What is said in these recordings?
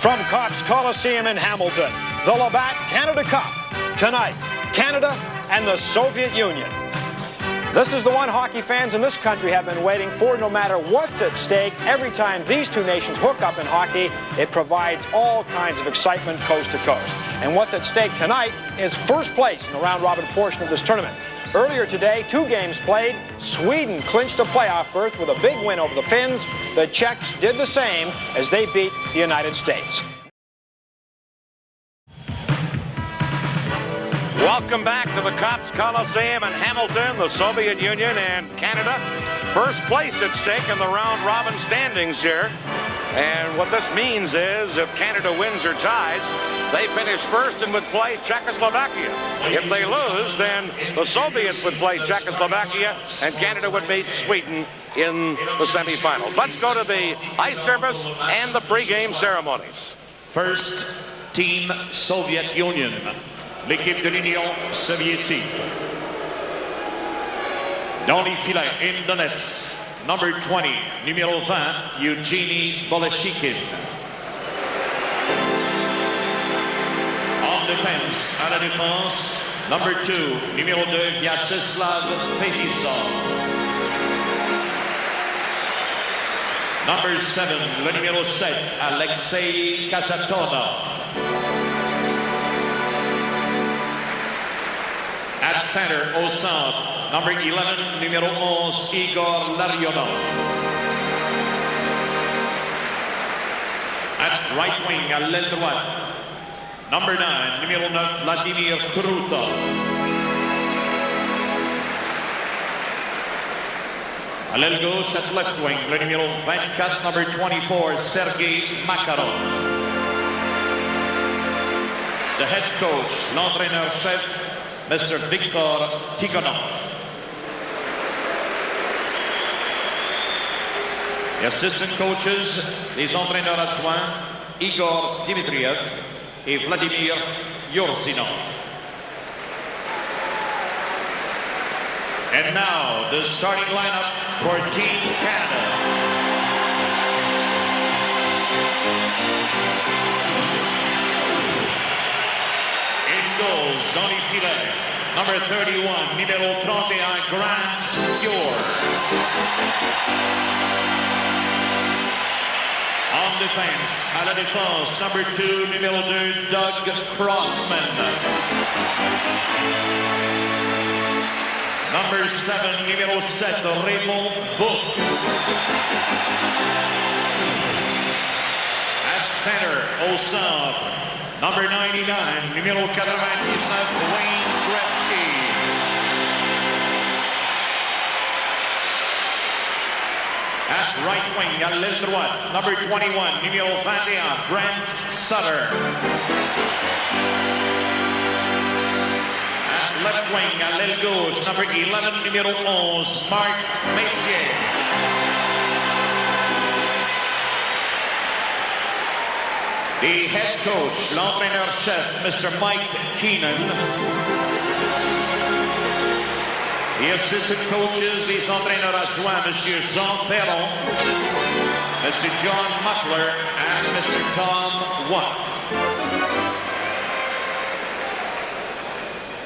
From Copps Coliseum in Hamilton, the Labatt Canada Cup. Tonight, Canada and the Soviet Union. This is the one hockey fans in this country have been waiting for. No matter what's at stake, every time these two nations hook up in hockey, it provides all kinds of excitement coast to coast. And what's at stake tonight is first place in the round-robin portion of this tournament. Earlier today, 2 games played. Sweden clinched a playoff berth with a big win over the Finns. The Czechs did the same as they beat the United States. Welcome back to the Copps Coliseum in Hamilton, the Soviet Union and Canada. First place at stake in the round-robin standings here. And what this means is if Canada wins or ties, they finish first and would play Czechoslovakia. If they lose, then the Soviets would play Czechoslovakia and Canada would meet Sweden in the semifinals. Let's go to the ice service and the pregame ceremonies. First, Team Soviet Union, l'équipe de l'Union soviétique. Dans les filets, in the nets, number 20, numéro 20, Eugenie Boleshikin. En défense, à la défense, number 2, numéro 2, Vyacheslav Fetisov. Number 7, le numéro 7, Alexei Kasatonov. At center, au centre, number 11, numéro 11, Igor Larionov. At right wing, à l'aile droite, number 9, numéro 9, Vladimir Krutov. À l'aile gauche, at left wing, le numéro 24, number 24, Sergei Makarov. The head coach, l'entraîneur-chef, Mr. Viktor Tikhonov. The assistant coaches, les entraîneurs adjoints, Igor Dmitriev et Vladimir Yorzinov. And now, the starting lineup for Team Canada. Goals dans les filets. Number 31, numéro 31, Grant Fjord. En défense, à la défense, number 2, numéro 2, Doug Crossman. Number 7, numéro 7, Raymond Book. At center, au centre, number 99, numéro 99, Wayne Gretzky. At right wing, à l'aile droite, number 21, numéro 21, Brent Sutter. At left wing, à l'aile gauche, number 11, numéro 11, Marc Messier. The head coach, l'entraîneur-chef, Mr. Mike Keenan. The assistant coaches, les entraîneurs adjoints, Mr. Jean Perron, Mr. John Muckler, and Mr. Tom Watt.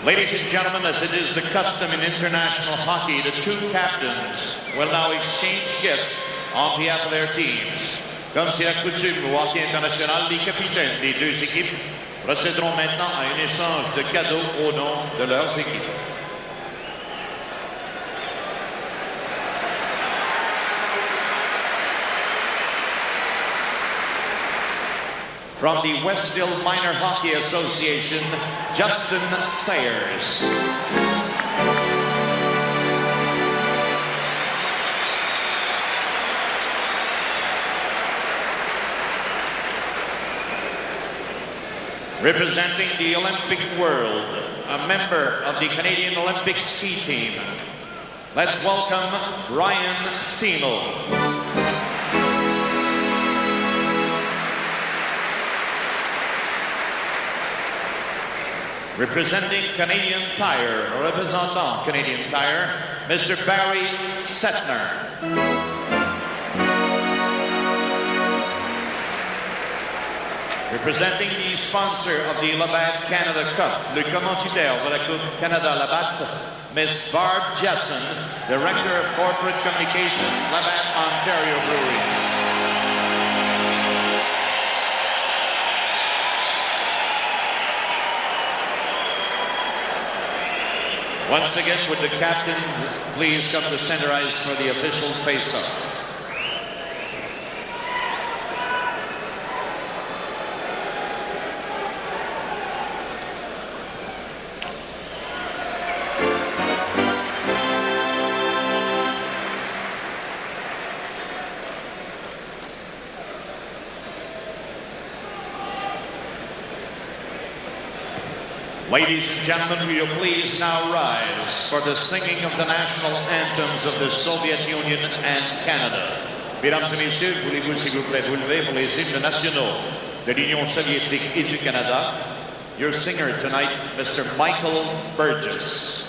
Ladies and gentlemen, as it is the custom in international hockey, the 2 captains will now exchange gifts on behalf of their teams. Comme c'est la coutume au hockey international, les capitaines des 2 équipes procéderont maintenant à un échange de cadeaux au nom de leurs équipes. From the Westhill Minor Hockey Association, Justin Sayers. Representing the Olympic world, a member of the Canadian Olympic ski team, let's welcome Ryan Steemel. Representing Canadian Tire, représentant Canadian Tire, Mr. Barry Setner. Representing the sponsor of the Labatt Canada Cup, le commanditaire de la Coupe Canada Labatt, Miss Barb Jessen, Director of Corporate Communication, Labatt Ontario Breweries. Once again, would the captain please come to center ice for the official face-off? Ladies and gentlemen, will you please now rise for the singing of the national anthems of the Soviet Union and Canada. Mesdames et messieurs, voulez-vous s'il vous plaît vous lever pour les hymnes nationaux de l'Union soviétique et du Canada? Your singer tonight, Mr. Michael Burgess.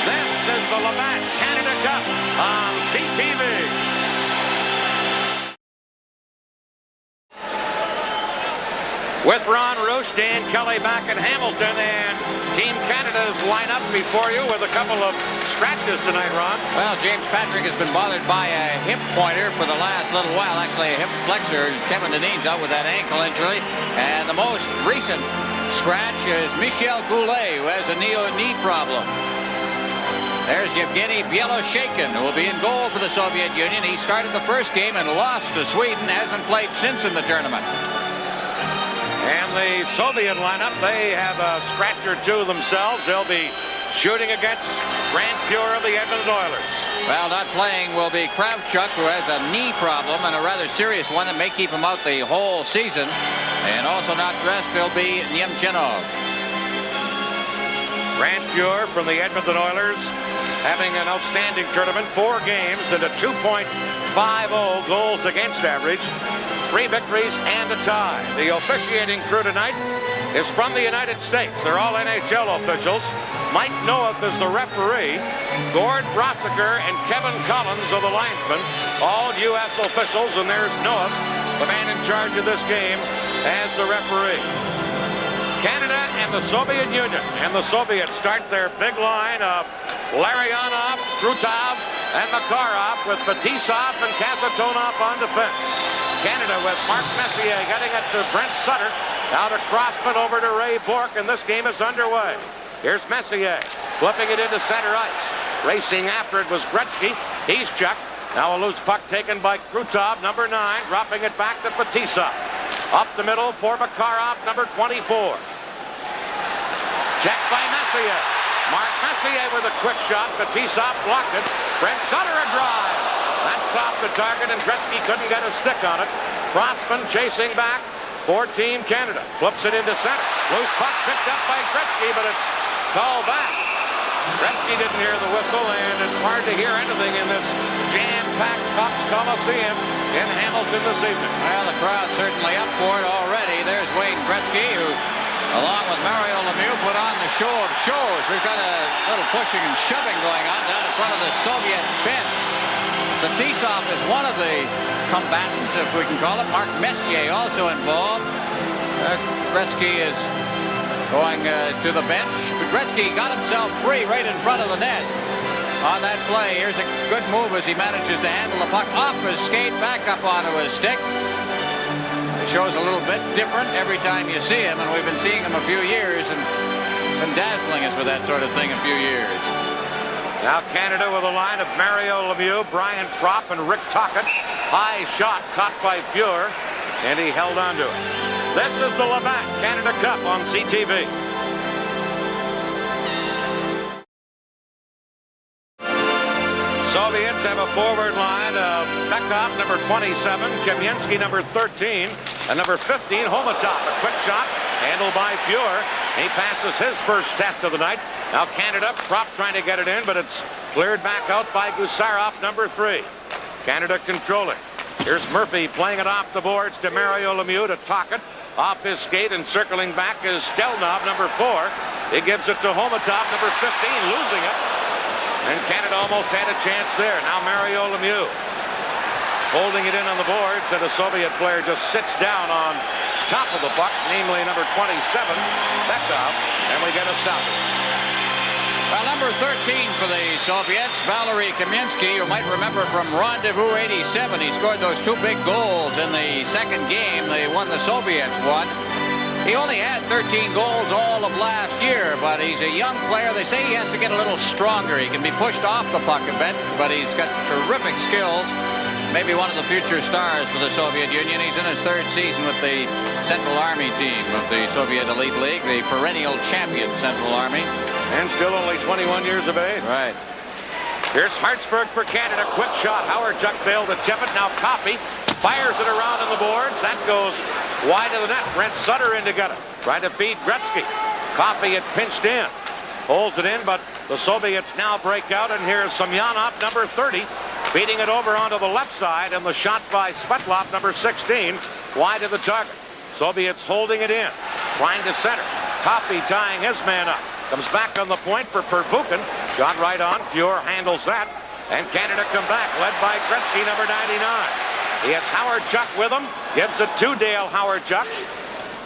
This is the Labatt Canada Cup on CTV. With Ron Roosh, Dan Kelly back in Hamilton, and Team Canada's lineup before you with a couple of scratches tonight, Ron. Well, James Patrick has been bothered by a hip pointer for the last little while, actually a hip flexor. Kevin Dineen's out with that ankle injury, and the most recent scratch is Michel Goulet, who has a knee problem. There's Yevgeny Belosheikin, who will be in goal for the Soviet Union. He started the first game and lost to Sweden, hasn't played since in the tournament. And the Soviet lineup, they have a scratch or two themselves. They'll be shooting against Grant Pure of the Edmonton Oilers. Well, not playing will be Kravchuk, who has a knee problem and a rather serious one that may keep him out the whole season. And also not dressed will be Nemchenov. Grant Pure from the Edmonton Oilers having an outstanding tournament. 4 games and a 2.50 goals against average. 3 victories and a tie. The officiating crew tonight is from the United States. They're all NHL officials. Mike Noeth is the referee. Gord Brossiker and Kevin Collins are the linesmen. All U.S. officials, and there's Noeth, the man in charge of this game, as the referee. Canada and the Soviet Union. And the Soviets start their big line of Larionov, Krutov, and Makarov with Fetisov and Kasatonov on defense. Canada with Mark Messier getting it to Brent Sutter. Out of Crossman over to Ray Bourque, and this game is underway. Here's Messier flipping it into center ice. Racing after it was Gretzky. He's checked. Now a loose puck taken by Krutov, number 9, dropping it back to Fetisov. Up the middle for Makarov, number 24. Checked by Messier. Mark Messier with a quick shot. Fetisov blocked it. Brent Sutter a drive. That's off the target, and Gretzky couldn't get a stick on it. Crossman chasing back for Team Canada. Flips it into center. Loose puck picked up by Gretzky, but it's called back. Gretzky didn't hear the whistle, and it's hard to hear anything in this jam-packed Cubs Coliseum in Hamilton this evening. Well, the crowd's certainly up for it already. There's Wayne Gretzky, who, along with Mario Lemieux, put on the show of shows. We've got a little pushing and shoving going on down in front of the Soviet bench. Fetisov is one of the combatants, if we can call it. Mark Messier also involved. Gretzky is going to the bench. But Gretzky got himself free right in front of the net on that play. Here's a good move as he manages to handle the puck off his skate, back up onto his stick. It shows a little bit different every time you see him, and we've been seeing him a few years and been dazzling us with that sort of thing a few years. Now Canada with a line of Mario Lemieux, Brian Propp, and Rick Tocchet. High shot caught by Fuhr, and he held on to it. This is the Labatt Canada Cup on CTV. Soviets have a forward line of Bekov, number 27, Kamensky, number 13, and number 15, Homatov. A quick shot, handled by Fuhr. He passes his first test of the night. Now Canada, Propp trying to get it in, but it's cleared back out by Gusarov, number 3. Canada controlling. Here's Murphy playing it off the boards to Mario Lemieux, to Tocchet. Off his skate and circling back is Stelnov, number 4. He gives it to Homatov, number 15, losing it. And Canada almost had a chance there. Now Mario Lemieux holding it in on the boards, and a Soviet player just sits down on top of the puck, namely number 27, Bekov, and we get a stop. Well, number 13 for the Soviets, Valery Kamensky, you might remember from Rendezvous 87. He scored those 2 big goals in the second game. The one the Soviets won. He only had 13 goals all of last year, but he's a young player. They say he has to get a little stronger. He can be pushed off the puck a bit, but he's got terrific skills. Maybe one of the future stars for the Soviet Union. He's in his 3rd season with the Central Army team of the Soviet Elite League, the perennial champion Central Army. And still only 21 years of age. Right. Here's Hartsburg for Canada. Quick shot. Howard Chuck failed to tip it. Now Coffey fires it around on the boards. That goes wide of the net. Brent Sutter in to get it. Trying to feed Gretzky. Coffey had pinched in. Holds it in, but the Soviets now break out. And here's Semyonov, number 30, beating it over onto the left side. And the shot by Svetlov, number 16, wide of the target. Soviets holding it in. Trying to center. Coffey tying his man up. Comes back on the point for Pervukin. Got right on. Fuhr handles that. And Canada come back, led by Gretzky, number 99. He has Howard Chuck with him. Gives it to Dale Howard Chuck.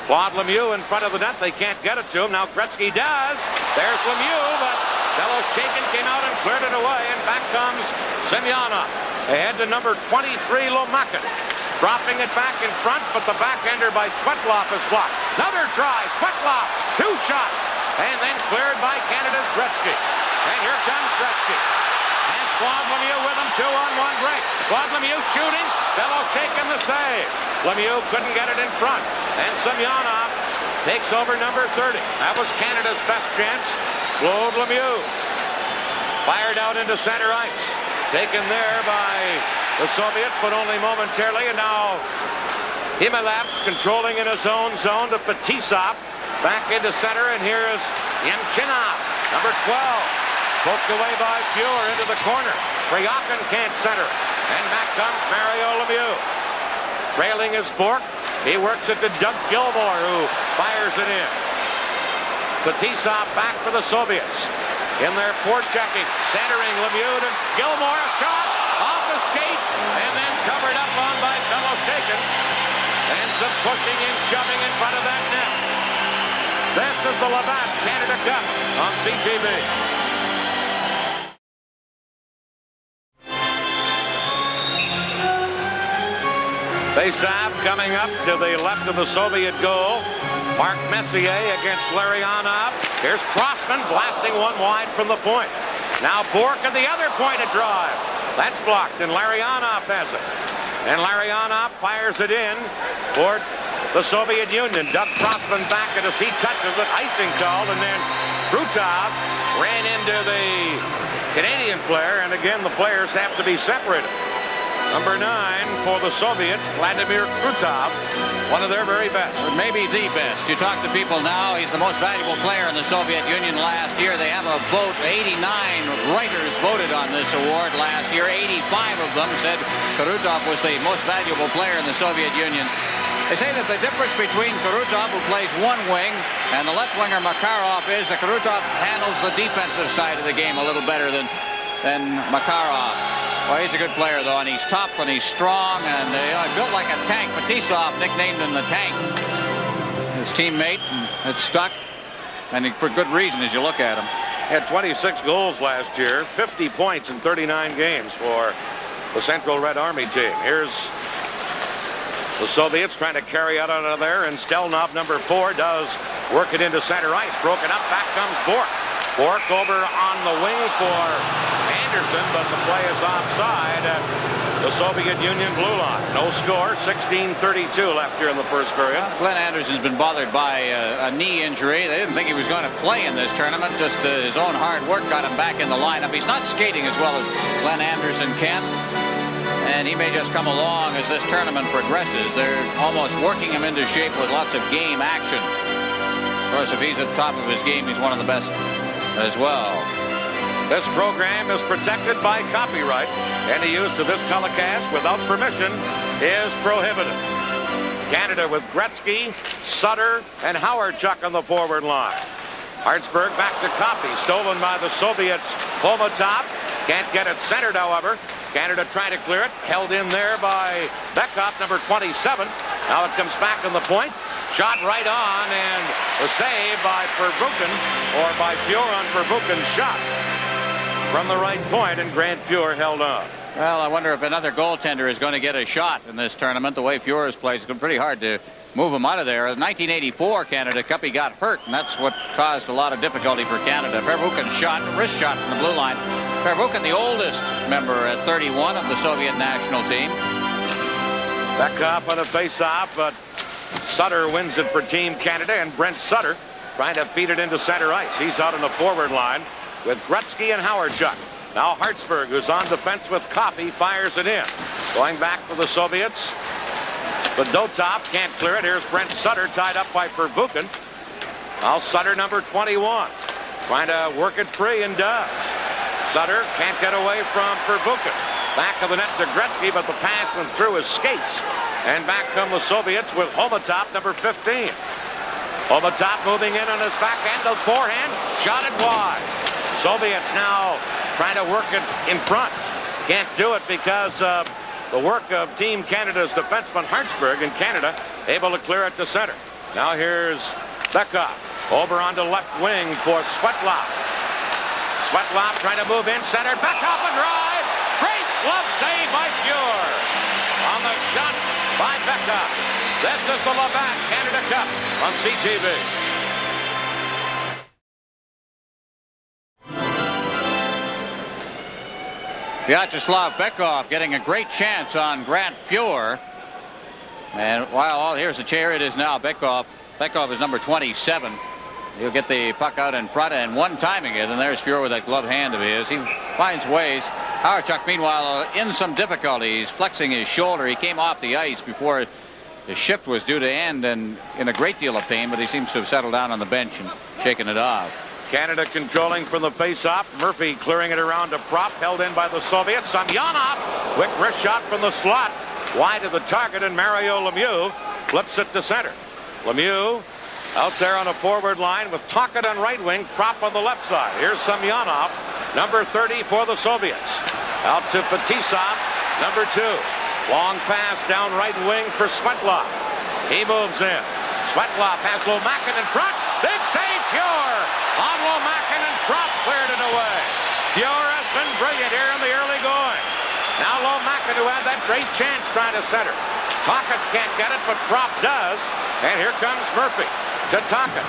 Claude Lemieux in front of the net. They can't get it to him. Now Gretzky does. There's Lemieux, but Belosheikin came out and cleared it away. And back comes Semyonov. Ahead to number 23, Lomakin. Dropping it back in front, but the backhander by Svetlov is blocked. Another try. Svetlov. 2 shots. And then cleared by Canada's Gretzky. And here comes Gretzky. Has Claude Lemieux with him. 2-on-1 break. Claude Lemieux shooting. Bellows shaking the save. Lemieux couldn't get it in front. And Semyonov takes over number 30. That was Canada's best chance. Claude Lemieux fired out into center ice. Taken there by the Soviets, but only momentarily. And now Himelev controlling in his own zone to Fetisov. Back into center, and here is Yemchinov, number 12. Poked away by Fuhr into the corner. Kryakin can't center. And back comes Mario Lemieux. Trailing is Bork. He works it to Doug Gilmour, who fires it in. Fetisov back for the Soviets. In their forechecking, centering Lemieux to Gilmour. A shot off the skate, and then covered up on by Beloshakin. And some pushing and shoving in front of that net. This is the Labatt Canada Cup on CTV. Faceoff coming up to the left of the Soviet goal. Mark Messier against Larionov. Here's Crossman blasting one wide from the point. Now Bork at the other point to drive. That's blocked, and Larionov has it. And Larionov fires it in toward the Soviet Union. Doug Crossman back at us. He touches it. Icing called, and then Krutov ran into the Canadian player, and again the players have to be separated. Number 9 for the Soviets, Vladimir Krutov, one of their very best. Maybe the best. You talk to people now, he's the most valuable player in the Soviet Union last year. They have a vote. 89 writers voted on this award last year. 85 of them said Krutov was the most valuable player in the Soviet Union. They say that the difference between Krutov, who plays one wing, and the left winger Makarov is that Krutov handles the defensive side of the game a little better than Makarov. Well, he's a good player, though, and he's tough and he's strong and built like a tank. Fetisov nicknamed him the Tank. His teammate, and it's stuck, and for good reason as you look at him. He had 26 goals last year, 50 points in 39 games for the Central Red Army team. Here's the Soviets trying to carry out out of there, and Stelnov, number 4, does work it into center ice. Broken up, back comes Bork. Bork over on the wing for Anderson, but the play is offside at the Soviet Union blue line. No score, 16:32 left here in the first period. Well, Glenn Anderson's been bothered by a knee injury. They didn't think he was going to play in this tournament. Just his own hard work got him back in the lineup. He's not skating as well as Glenn Anderson can, and he may just come along as this tournament progresses. They're almost working him into shape with lots of game action. Of course, if he's at the top of his game, he's one of the best as well. This program is protected by copyright. Any use of this telecast without permission is prohibited. Canada with Gretzky, Sutter, and Howard-Chuck on the forward line. Hartsburg back to Copy, stolen by the Soviets. Homotop can't get it centered, however. Canada trying to clear it, held in there by Beckhoff, number 27. Now it comes back on the point. Shot right on, and the save by Pervukin, or by Fuhr on Pervukin's shot from the right point, and Grant Fuhr held on. Well, I wonder if another goaltender is going to get a shot in this tournament. The way Fuhr has played, it's been pretty hard to move him out of there. In 1984 Canada Cup, he got hurt, and that's what caused a lot of difficulty for Canada. Pervukin shot, wrist shot from the blue line. Pervukin, the oldest member at 31 of the Soviet national team. Beckhoff on a face-off, but Sutter wins it for Team Canada, and Brent Sutter trying to feed it into center ice. He's out on the forward line with Gretzky and Howard-Chuck. Now Hartsburg, who's on defense with Coffey, fires it in. Going back for the Soviets. But Dotov can't clear it. Here's Brent Sutter tied up by Pervukin. Now Sutter, number 21, trying to work it free, and does. Sutter can't get away from Pervukin. Back of the net to Gretzky, but the pass went through his skates. And back come the Soviets with Homotop, number 15. Homotop moving in on his backhand, the forehand, shot it wide. Soviets now trying to work it in front. Can't do it because of the work of Team Canada's defenseman Hartsburg, and Canada able to clear it to center. Now here's Beckhoff over onto left wing for Svetlov. Svetlov trying to move in center. Beckhoff and drive. Great glove save by Fuhr on the shot by Beckhoff. This is the Labatt Canada Cup on CTV. Vyacheslav Bekov getting a great chance on Grant Fuhr. And while here's the chair, it is now Bekov. Bekov is number 27. He'll get the puck out in front and one-timing it, and there's Fuhr with that glove hand of his. He finds ways. Howardchuk, meanwhile, in some difficulties, flexing his shoulder. He came off the ice before his shift was due to end and in a great deal of pain, but he seems to have settled down on the bench and shaken it off. Canada controlling from the face-off. Murphy clearing it around to Prop, held in by the Soviets. Samyonov, quick wrist shot from the slot, wide of the target, and Mario Lemieux flips it to center. Lemieux out there on a forward line with Tocchet on right wing, Prop on the left side. Here's Samyonov, number 30 for the Soviets. Out to Fetisov, number 2. Long pass down right wing for Svetlov. He moves in. Svetlov has Lomakin in front. Big save, Fuhr on Lomakin, and Prop cleared it away. Fuhr has been brilliant here in the early going. Now Lomakin, who had that great chance trying to center. Tocchet can't get it, but Prop does. And here comes Murphy to Tocchet.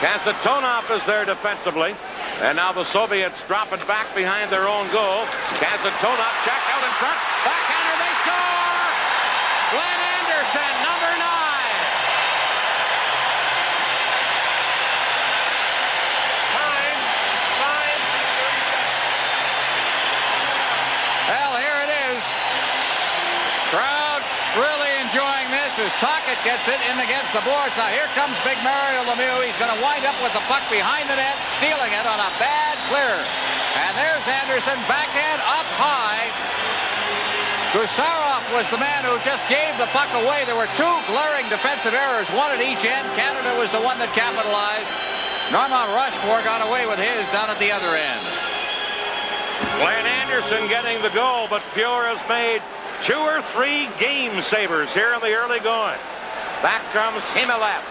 Kasatonov is there defensively. And now the Soviets dropping back behind their own goal. Kasatonov checked out in front. Backhander, they score! Glenn Anderson, number 9. Time, 5:37. Well, here it is. Crowd really enjoying this as Tocchet gets it in against the boards. Now here comes big Mario Lemieux. He's going to wind up with the puck behind the net, stealing it on a bad clear. And there's Anderson, backhand up high. Gusarov was the man who just gave the puck away. There were 2 glaring defensive errors, one at each end. Canada was the one that capitalized. Normand Rochefort got away with his down at the other end. Glenn Anderson getting the goal, but Fuhr has made 2 or 3 game savers here in the early going. Back comes Himilev.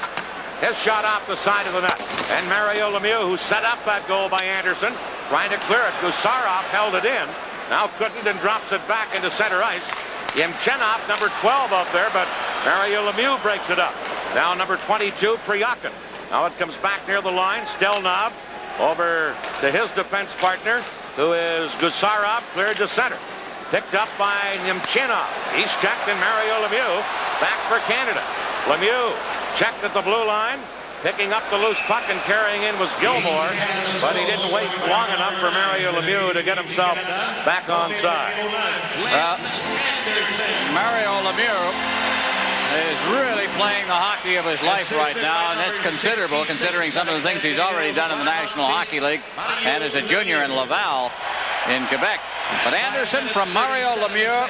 His shot off the side of the net. And Mario Lemieux, who set up that goal by Anderson, trying to clear it. Gusarov held it in. Now couldn't and drops it back into center ice. Yemchenov, number 12 up there, but Mario Lemieux breaks it up. Now number 22, Priyakin. Now it comes back near the line. Stelnov over to his defense partner, who is Gusarov, cleared to center. Picked up by Nemchinov. He's checked, and Mario Lemieux back for Canada. Lemieux checked at the blue line. Picking up the loose puck and carrying in was Gilmore, but he didn't wait long enough for Mario Lemieux to get himself back onside. Mario Lemieux is really playing the hockey of his life right now, and that's considerable considering some of the things he's already done in the National Hockey League and as a junior in Laval in Quebec. But Anderson from Mario Lemieux,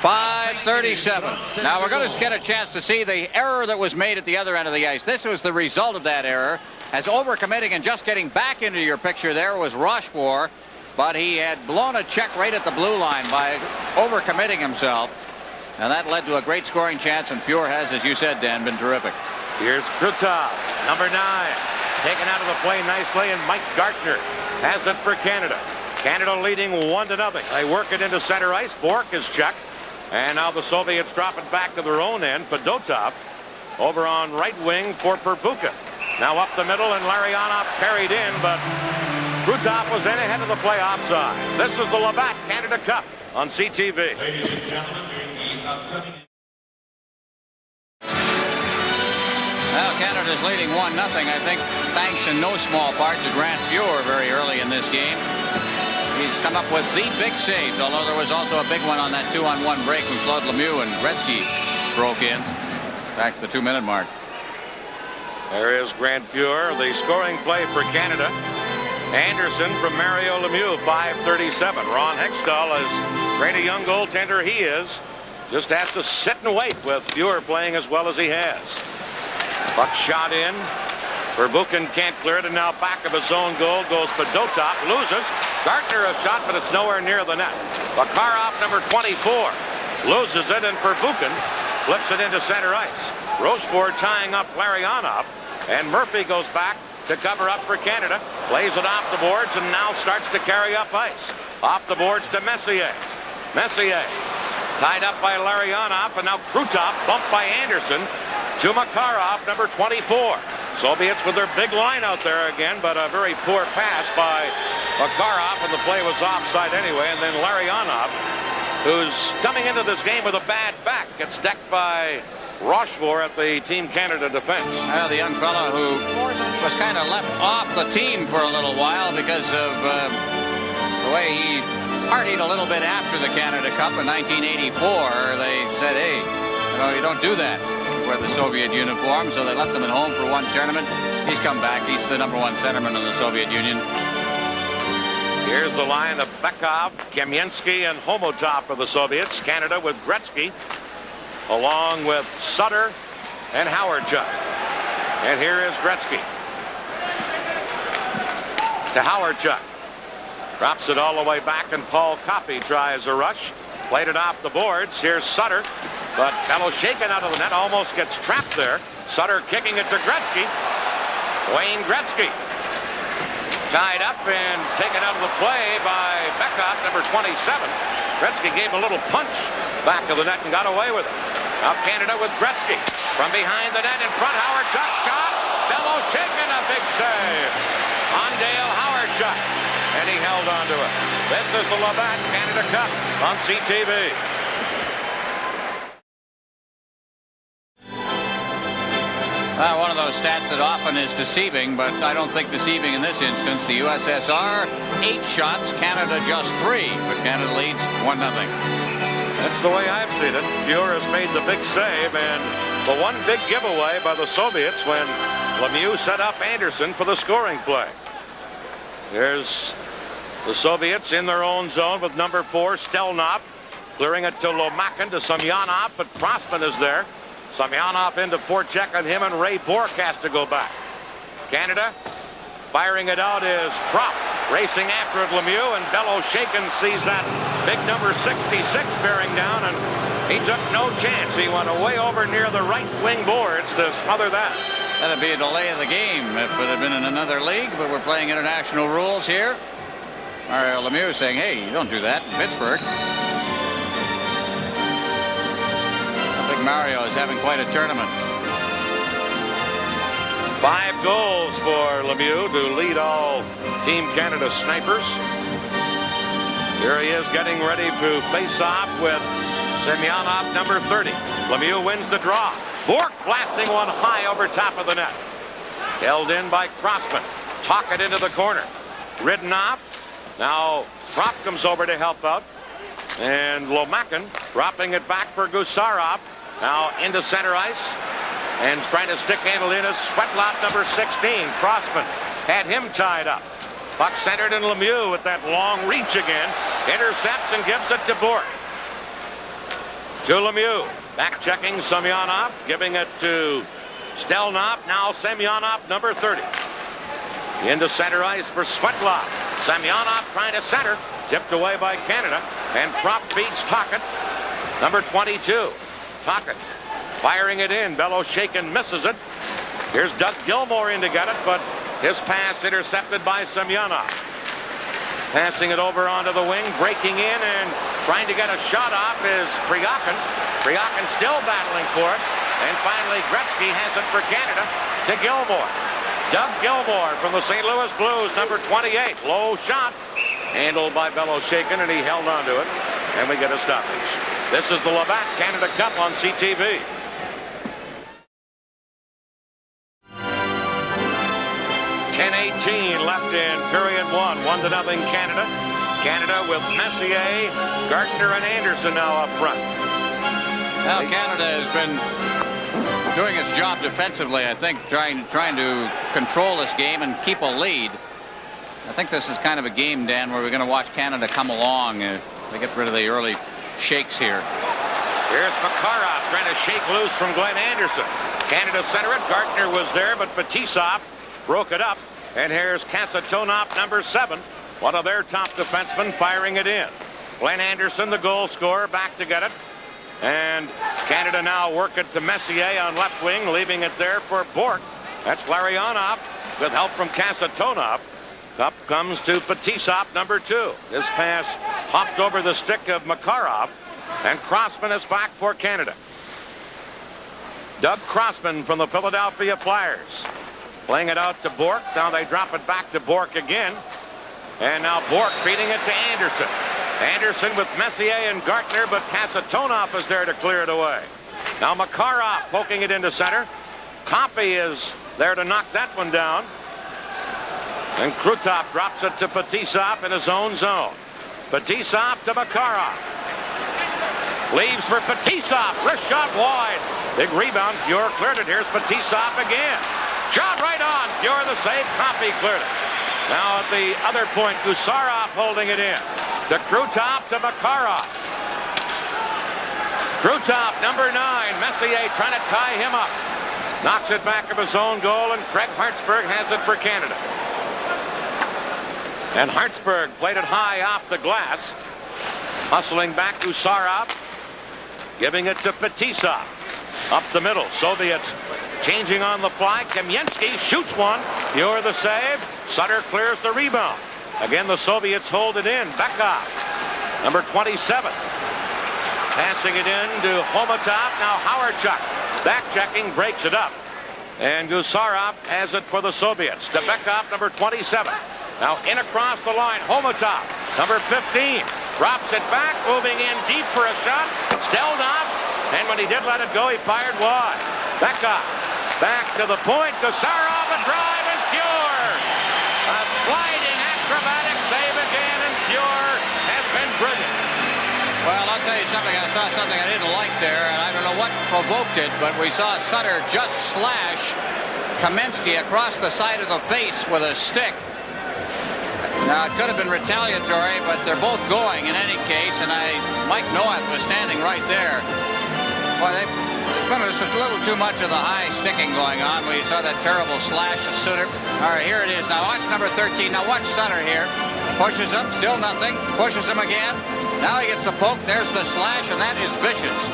5:37. Now we're going to get a chance to see the error that was made at the other end of the ice. This was the result of that error, as overcommitting and just getting back into your picture there was Rochefort, but he had blown a check right at the blue line by overcommitting himself, and that led to a great scoring chance, and Fuhr has, as you said, Dan, been terrific. Here's Krutov, number 9, taken out of the play nicely, and Mike Gartner has it for Canada. Canada leading 1-0. They work it into center ice. Bork is checked. And now the Soviets drop it back to their own end. Fedotov over on right wing for Pervuka. Now up the middle, and Larionov carried in, but Krutov was in ahead of the play offside. This is the Labatt Canada Cup on CTV. Ladies and gentlemen, the upcoming... Well, Canada's leading 1-0, I think, thanks in no small part to Grant Fuhr very early in this game. He's come up with the big saves, although there was also a big one on that 2-on-1 break when Claude Lemieux and Gretzky broke in back to the 2-minute mark. There is Grant Fuhr, the scoring play for Canada. Anderson from Mario Lemieux, 5:37. Ron Hextall, as great a young goaltender he is, just has to sit and wait with Fuhr playing as well as he has. Puck shot in. Pervukin can't clear it, and now back of his own goal goes Fedotov, loses. Gartner a shot, but it's nowhere near the net. Makarov, number 24, loses it, and Pervukin flips it into center ice. Rochefort tying up Larionov, and Murphy goes back to cover up for Canada. Plays it off the boards, and now starts to carry up ice. Off the boards to Messier. Messier tied up by Larionov, and now Krutov bumped by Anderson to Makarov, number 24. Soviets with their big line out there again, but a very poor pass by Makarov, and the play was offside anyway. And then Larionov, who's coming into this game with a bad back, gets decked by Rochefort at the Team Canada defense. The young fellow who was kind of left off the team for a little while because of the way he partied a little bit after the Canada Cup in 1984. They said, hey, you don't do that. Wear the Soviet uniform, so they left him at home for one tournament. He's come back. He's the #1 centerman in the Soviet Union. Here's the line of Bekov, Kamensky, and Homotov for the Soviets. Canada with Gretzky, along with Sutter and Howardchuk. And here is Gretzky to Howardchuk. Drops it all the way back, and Paul Coffey tries a rush. Played it off the boards. Here's Sutter, but Bellows shaken out of the net, almost gets trapped there. Sutter kicking it to Gretzky. Wayne Gretzky tied up and taken out of the play by Bekov, number 27. Gretzky gave him a little punch back of the net and got away with it. Now Canada with Gretzky from behind the net in front. Howardchuk shot. Bellows shaking, a big save on Dale Howardchuk, and he held on to it. This is the Labatt Canada Cup on CTV. One of those stats that often is deceiving, but I don't think deceiving in this instance. The USSR, 8 shots, Canada just 3, but Canada leads 1-0. That's the way I've seen it. Fuhr has made the big save, and the one big giveaway by the Soviets when Lemieux set up Anderson for the scoring play. There's the Soviets in their own zone with number 4, Stelnov, clearing it to Lomakin, to Semyonov, but Crossman is there. Semyonov into forecheck on him, and Ray Bourque has to go back. Canada firing it out is Prop, racing after it Lemieux, and Bellows shaken sees that big number 66 bearing down, and he took no chance. He went way over near the right wing boards to smother that. That'd be a delay of the game if it had been in another league, but we're playing international rules here. Mario Lemieux saying, hey, you don't do that in Pittsburgh. Mario is having quite a tournament. 5 goals for Lemieux to lead all Team Canada snipers. Here he is getting ready to face off with Semyonov, number 30. Lemieux wins the draw. Bourque blasting one high over top of the net. Held in by Crossman. Talk it into the corner. Ridden off. Now Prop comes over to help out. And Lomakin dropping it back for Gusarov. Now into center ice, and trying to stick handle in is Svetlov, number 16. Crossman had him tied up. Puck centered in Lemieux with that long reach again. Intercepts and gives it to Bourque. To Lemieux. Back checking Semyonov, giving it to Stelnov. Now Semyonov, number 30. Into center ice for Svetlov. Semyonov trying to center. Tipped away by Canada. And Prop beats Tocchet, number 22. Tocchet firing it in. Bellows shaken, misses it. Here's Doug Gilmour in to get it, but his pass intercepted by Semyonov. Passing it over onto the wing, breaking in and trying to get a shot off is Priakin. Priakin still battling for it. And finally Gretzky has it for Canada to Gilmour. Doug Gilmour from the St. Louis Blues, number 28. Low shot. Handled by Bellows shaken, and he held on to it. And we get a stoppage. This is the Labatt Canada Cup on CTV. .18 left in period 1. 1-0 Canada. Canada with Messier, Gardner, and Anderson now up front. Well, Canada has been doing its job defensively, I think, trying to control this game and keep a lead. I think this is kind of a game, Dan, where we're going to watch Canada come along. They get rid of the early shakes here. Here's Makarov trying to shake loose from Glenn Anderson. Canada center it. Gardner was there, but Fetisov broke it up. And here's Kasatonov, number 7, one of their top defensemen, firing it in. Glenn Anderson, the goal scorer, back to get it. And Canada now work it to Messier on left wing, leaving it there for Bourque. That's Larionov with help from Kasatonov. Up comes to Fetisov, number 2. This pass hopped over the stick of Makarov, and Crossman is back for Canada. Doug Crossman from the Philadelphia Flyers. Playing it out to Bourque. Now they drop it back to Bourque again. And now Bork feeding it to Anderson. Anderson with Messier and Gartner, but Kasatonov is there to clear it away. Now Makarov poking it into center. Coffey is there to knock that one down. And Krutov drops it to Fetisov in his own zone. Fetisov to Makarov. Leaves for Fetisov. Wrist shot wide. Big rebound. Pure cleared it. Here's Fetisov again. Shot right on. Pure the save. Coffey cleared it. Now at the other point, Gusarov holding it in. To Krutov to Makarov. Krutov, number 9. Messier trying to tie him up. Knocks it back of his own goal, and Craig Hartsburg has it for Canada. And Hartsburg played it high off the glass. Hustling back Gusarov. Giving it to Fetisov. Up the middle. Soviets changing on the fly. Kamensky shoots one. Pure the save. Sutter clears the rebound. Again, the Soviets hold it in. Bekov, number 27. Passing it in to Homatov. Now Howardchuk. Back checking, breaks it up. And Gusarov has it for the Soviets. To Bekov, number 27. Now in across the line. Homatov, number 15. Drops it back, moving in deep for a shot. Stelnov. And when he did let it go, he fired wide. Bekov back to the point. Gusarov, a drive, and Pure. A sliding acrobatic save again, and Pure has been brilliant. Well, I'll tell you something. I saw something I didn't like there, and I don't know what provoked it, but we saw Sutter just slash Kamensky across the side of the face with a stick. Now, it could have been retaliatory, but they're both going in any case, and Mike Noack was standing right there. Well, there's a little too much of the high sticking going on. We saw that terrible slash of Sutter. All right, here it is. Now watch number 13. Now watch Sutter here. Pushes him, still nothing. Pushes him again. Now he gets the poke. There's the slash, and that is vicious.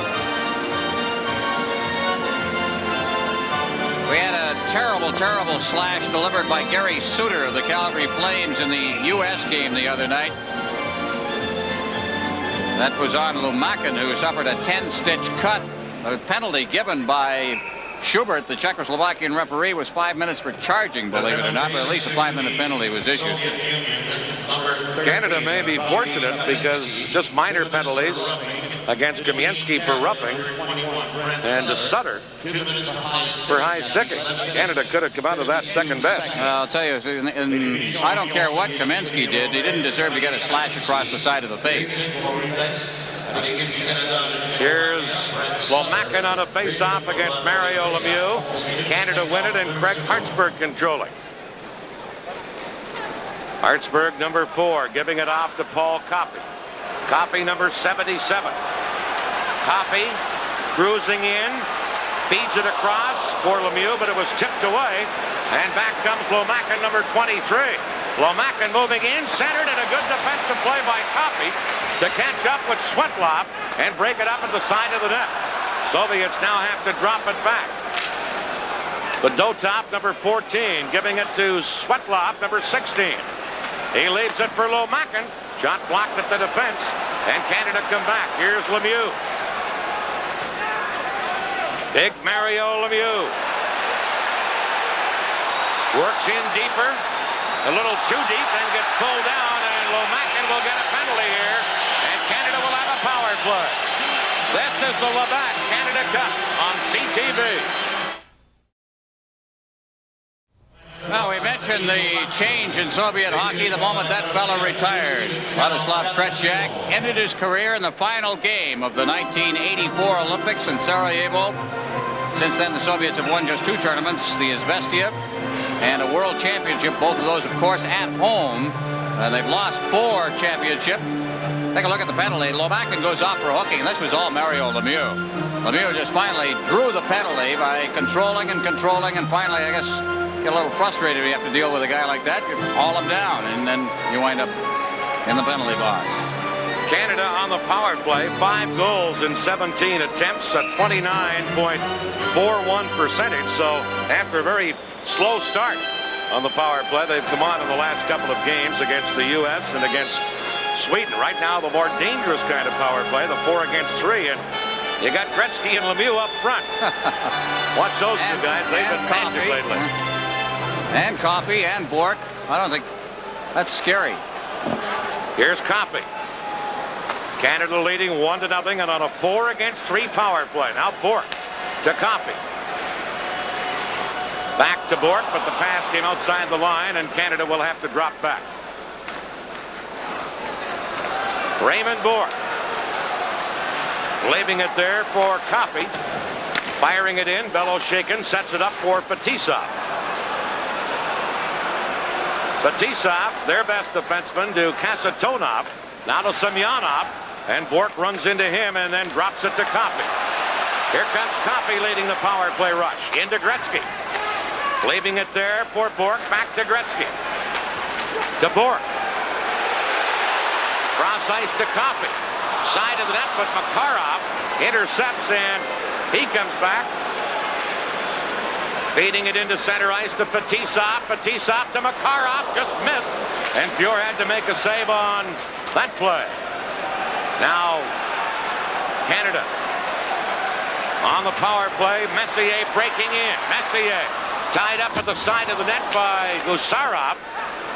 We had a terrible, terrible slash delivered by Gary Suter of the Calgary Flames in the U.S. game the other night. That was on Lumakin, who suffered a 10-stitch cut. A penalty given by Schubert, the Czechoslovakian referee, was 5 minutes for charging, believe it or not, but at least a 5-minute penalty was issued. Canada may be fortunate because just minor penalties against Kamensky for roughing and to Sutter for high sticking. Canada could have come out of that second best. I'll tell you, I don't care what Kamensky did, he didn't deserve to get a slash across the side of the face. Here's Lomakin on a face-off against Mario Lemieux. Canada win it, and Craig Hartsburg controlling. Hartsburg, number 4, giving it off to Paul Coffey. Coffey, number 77. Coffey cruising in, feeds it across for Lemieux, but it was tipped away. And back comes Lomakin, number 23. Lomakin moving in, centered, and a good defensive play by Coffey to catch up with Svetlov and break it up at the side of the net. Soviets now have to drop it back. The Dotop, number 14, giving it to Svetlov, number 16. He leaves it for Lomakin. Shot blocked at the defense, and Canada come back. Here's Lemieux. Big Mario Lemieux. Works in deeper. A little too deep and gets pulled down, and Lomakin will get a penalty here, and Canada will have a power play. This is the Labatt Canada Cup on CTV. Now, we mentioned the change in Soviet hockey the moment that fellow retired. Vladislav Tretiak ended his career in the final game of the 1984 Olympics in Sarajevo. Since then, the Soviets have won just 2 tournaments, the Izvestia and a World Championship, both of those, of course, at home. They've lost 4 championships. Take a look at the penalty. Lomakin goes off for hooking, and this was all Mario Lemieux. Lemieux just finally drew the penalty by controlling and controlling, and finally, I guess, get a little frustrated when you have to deal with a guy like that. You haul him down, and then you wind up in the penalty box. Canada on the power play, 5 goals in 17 attempts, a 29.41%. So after a very slow start on the power play, they've come on in the last couple of games against the U.S. and against Sweden. Right now, the more dangerous kind of power play, the 4 against 3, and you got Gretzky and Lemieux up front. Watch those 2 guys. They've been magic lately. And Coffey and Bork. I don't think that's scary. Here's Coffey. Canada leading 1-0 and on a 4-against-3 power play. Now Bourque to Coffey. Back to Bourque, but the pass came outside the line, and Canada will have to drop back. Raymond Bourque. Leaving it there for Coffey. Firing it in. Bellows shaken. Sets it up for Fetisov. Fetisov, their best defenseman, to Kasatonov. Now to Semyonov. And Bourque runs into him and then drops it to Coffey. Here comes Coffey leading the power play rush. Into Gretzky. Leaving it there for Bourque. Back to Gretzky. To Bourque. Cross ice to Coffey. Side of the net, but Makarov intercepts, and he comes back. Feeding it into center ice to Fetisov. Fetisov to Makarov. Just missed. And Pure had to make a save on that play. Now, Canada on the power play. Messier breaking in. Messier tied up at the side of the net by Gusarov.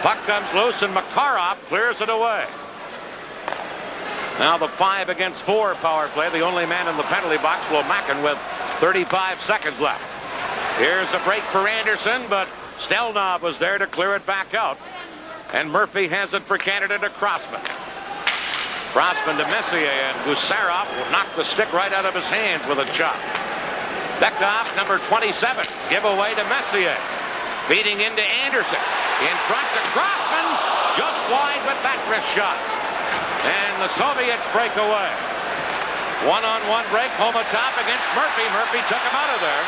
Puck comes loose, and Makarov clears it away. Now the 5-against-4 power play. The only man in the penalty box, Lomakin, with 35 seconds left. Here's a break for Anderson, but Stelnov was there to clear it back out. And Murphy has it for Canada to Crossman. Crossman to Messier, and Gusarov will knock the stick right out of his hands with a chop. Beckhoff, number 27, give away to Messier. Feeding into Anderson. In front to Crossman, just wide with that wrist shot. And the Soviets break away. One-on-one break, Homatov against Murphy. Murphy took him out of there.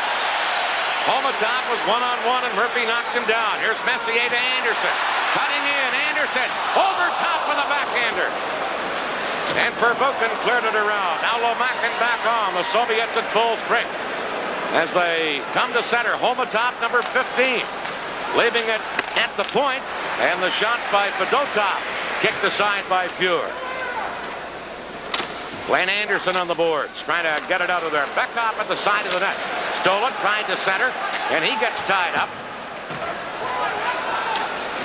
Homatov was one-on-one, and Murphy knocked him down. Here's Messier to Anderson. Cutting in, Anderson over top with a backhander. And Pervukin cleared it around. Now Lomakin back on. The Soviets at full strength as they come to center. Homatov, number 15, leaving it at the point, and the shot by Fedotov kicked aside by Pure. Glenn Anderson on the boards, trying to get it out of there. Beckhoff at the side of the net. Stole it, tried to center, and he gets tied up.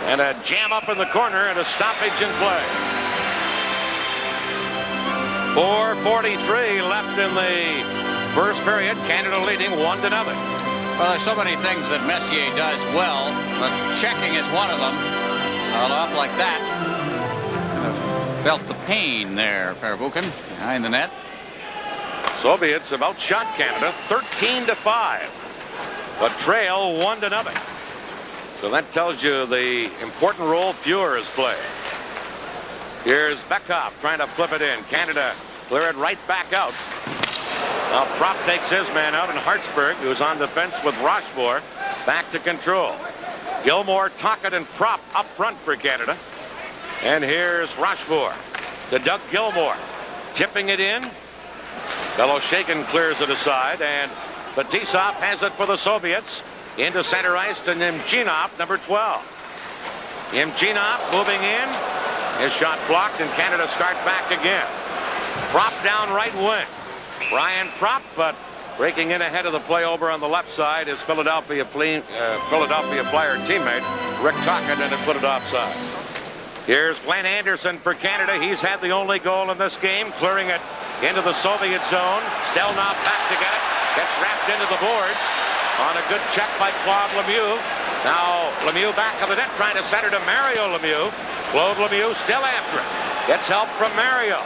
And a jam up in the corner and a stoppage in play. 4:43 left in the first period. Canada leading 1-0. Well, there's so many things that Messier does well, but checking is one of them. All up like that. Kind of felt the pain there, Pervukin, behind the net. Soviets have outshot Canada 13-5. A trail 1-0. So that tells you the important role Pure is playing. Here's Beckhoff trying to flip it in. Canada clear it right back out. Now Prop takes his man out, and Hartsburg, who's on defense with Rochefort, back to control. Gilmore, Tocchet, and Prop up front for Canada. And here's Rochefort to Doug Gilmore. Tipping it in. Bellows shaken clears it aside, and Fetisov has it for the Soviets. Into center ice to Nemchinov, number 12. Nemchinov moving in. His shot blocked, and Canada start back again. Prop down right wing. Brian Prop, but breaking in ahead of the play over on the left side is Philadelphia Flyer teammate Rick Tocchet, and it put it offside. Here's Glenn Anderson for Canada. He's had the only goal in this game, clearing it into the Soviet zone. Stelnov back to get it. Gets wrapped into the boards on a good check by Claude Lemieux. Now Lemieux back of the net, trying to center to Mario Lemieux. Claude Lemieux still after it. Gets help from Mario.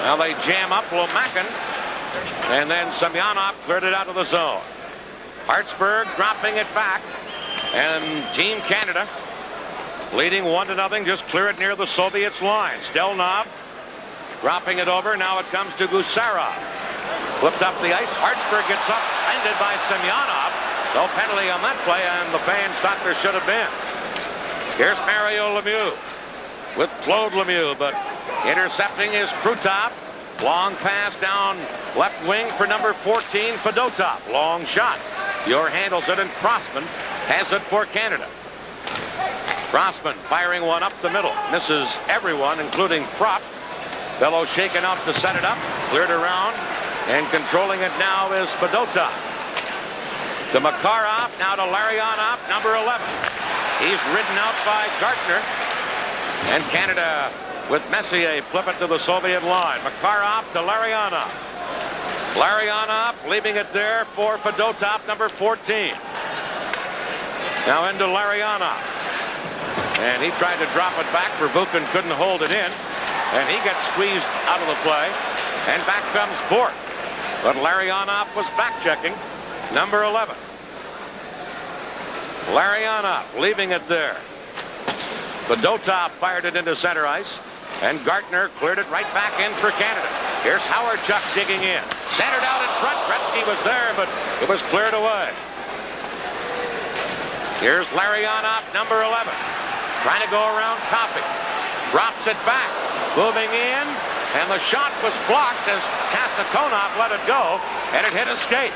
Now they jam up Lomakin, and then Semyonov cleared it out of the zone. Hartsburg dropping it back, and Team Canada leading 1-0. Just clear it near the Soviets line. Stelnov dropping it over. Now it comes to Gusarov. Flipped up the ice. Hartsburg gets up, ended by Semyonov. No penalty on that play, and the fans thought there should have been. Here's Mario Lemieux with Claude Lemieux, but intercepting is Krutov. Long pass down left wing for number 14, Fedotov. Long shot. Pure handles it, and Crossman has it for Canada. Crossman firing one up the middle. Misses everyone, including Prop. Bellows shaken out to set it up. Cleared around, and controlling it now is Fedotov. To Makarov, now to Larionov, number 11. He's ridden out by Gartner. And Canada with Messier flip it to the Soviet line. Makarov to Larionov. Larionov leaving it there for Fedotov, number 14. Now into Larionov. And he tried to drop it back. Verbuchen couldn't hold it in. And he gets squeezed out of the play. And back comes Bork. But Larionov was back checking. Number 11. Larionov leaving it there. Fedotov fired it into center ice. And Gartner cleared it right back in for Canada. Here's Howard-Chuck digging in. Centered out in front. Gretzky was there, but it was cleared away. Here's Larionov, number 11. Trying to go around Coffey. Drops it back. Moving in. And the shot was blocked as Kasatonov let it go. And it hit a skate.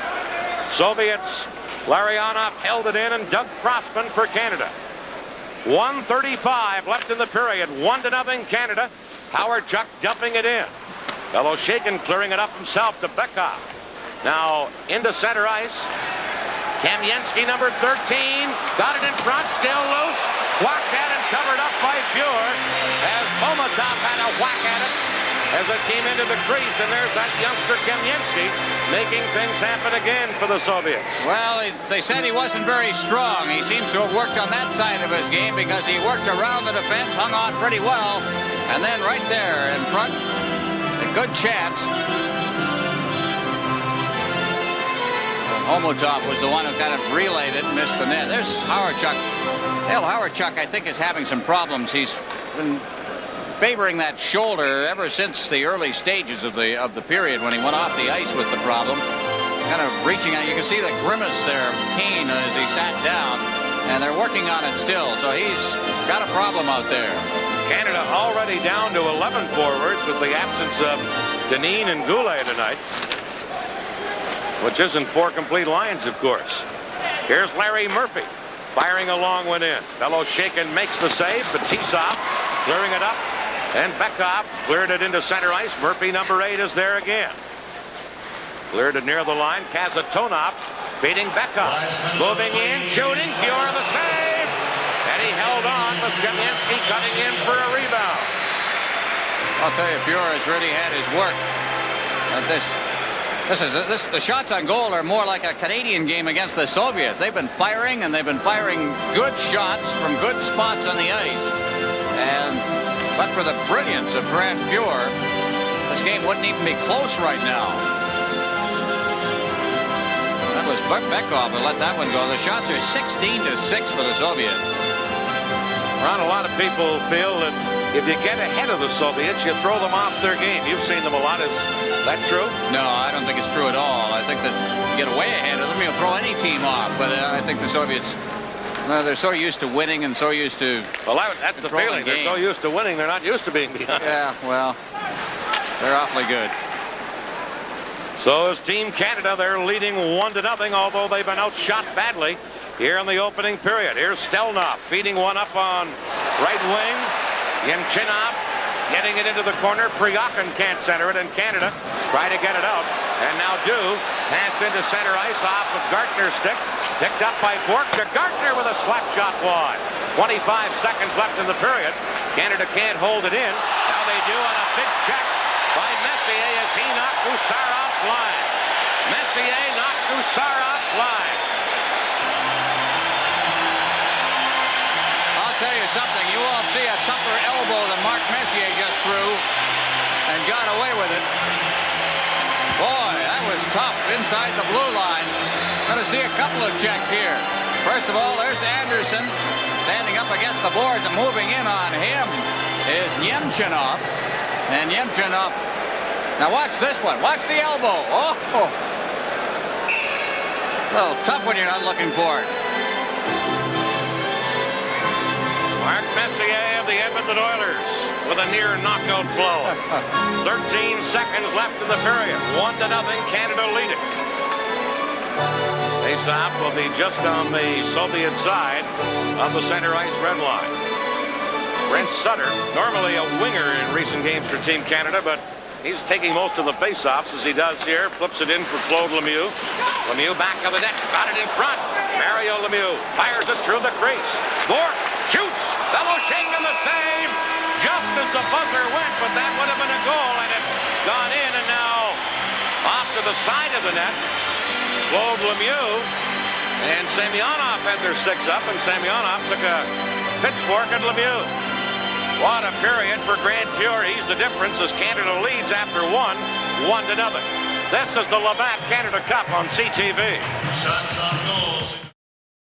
Soviets, Larionov held it in, and Doug Crossman for Canada. 1:35 left in the period. 1-0 Canada. Howard-Chuck dumping it in. Beloshakin clearing it up himself to Bekov. Now into center ice. Kamensky, number 13, got it in front, still loose. Whacked at and covered up by Fuhr as Momotov had a whack at it as it came into the crease. And there's that youngster Kamensky making things happen again for the Soviets. Well, they said he wasn't very strong. He seems to have worked on that side of his game because he worked around the defense, hung on pretty well. And then right there in front, a good chance. Momotov was the one who kind of relayed it and missed the net. There's Howard-Chuck. Hell, Howard-Chuck, I think, is having some problems. He's been favoring that shoulder ever since the early stages of the period when he went off the ice with the problem. Kind of reaching out. You can see the grimace there of pain as he sat down, and they're working on it still. So he's got a problem out there. Canada already down to 11 forwards with the absence of Deneen and Goulet tonight, which isn't 4 complete lines, of course. Here's Larry Murphy firing a long one in. Beloshakin makes the save, but Tisov clearing it up, and Bekov cleared it into center ice. Murphy, number 8, is there again. Cleared it near the line. Kasatonov beating Bekov. Moving in, shooting, Fuhr the save, and he held on with Kamensky cutting in for a rebound. I'll tell you, Fuhr has really had his work at this. The shots on goal are more like a Canadian game against the Soviets. They've been firing, and they've been firing good shots from good spots on the ice. But for the brilliance of Grant Fuhr, this game wouldn't even be close right now. That was Bekov who let that one go. The shots are 16-6 for the Soviets. Ron, a lot of people feel that if you get ahead of the Soviets, you throw them off their game. You've seen them a lot. Is that true? No, I don't think it's true at all. I think that you get way ahead of them, you'll throw any team off. But I think the Soviets, they're so used to winning and so used to. Well, that's the feeling. They're so used to winning, they're not used to being behind. Yeah, well, they're awfully good. So is Team Canada. They're leading 1-0, although they've been outshot badly here in the opening period. Here's Stelnov feeding one up on right wing. Yemchinov getting it into the corner. Priyakin can't center it, and Canada try to get it out. And now pass into center ice off of Gartner's stick. Picked up by Bork to Gartner with a slap shot wide. 25 seconds left in the period. Canada can't hold it in. Now they do on a big check by Messier as he knocked Gusarov flying. Messier knocked Gusarov flying. I'll tell you something, you won't see a tougher elbow than Mark Messier just threw and got away with it. Boy, that was tough inside the blue line. Going to see a couple of checks here. First of all, there's Anderson standing up against the boards, and moving in on him is Yemchinov. And Yemchinov, now watch this one. Watch the elbow. Oh, a little tough when you're not looking for it. Mark Messier of the Edmonton Oilers with a near knockout blow. 13 seconds left in the period. 1-0, Canada leading. Face-off will be just on the Soviet side of the center ice red line. Brent Sutter, normally a winger in recent games for Team Canada, but he's taking most of the face-offs as he does here. Flips it in for Claude Lemieux. Lemieux back of the net, got it in front. Mario Lemieux fires it through the crease. Bork shoots. Beloshakin the save. as the buzzer went, but that would have been a goal, and it gone in, and now off to the side of the net. Claude Lemieux and Semyonov had their sticks up, and Semyonov took a pitchfork at Lemieux. What a period for Grand Pure. He's the difference as Canada leads after 1-0. This is the Labatt Canada Cup on CTV. Shots on goals.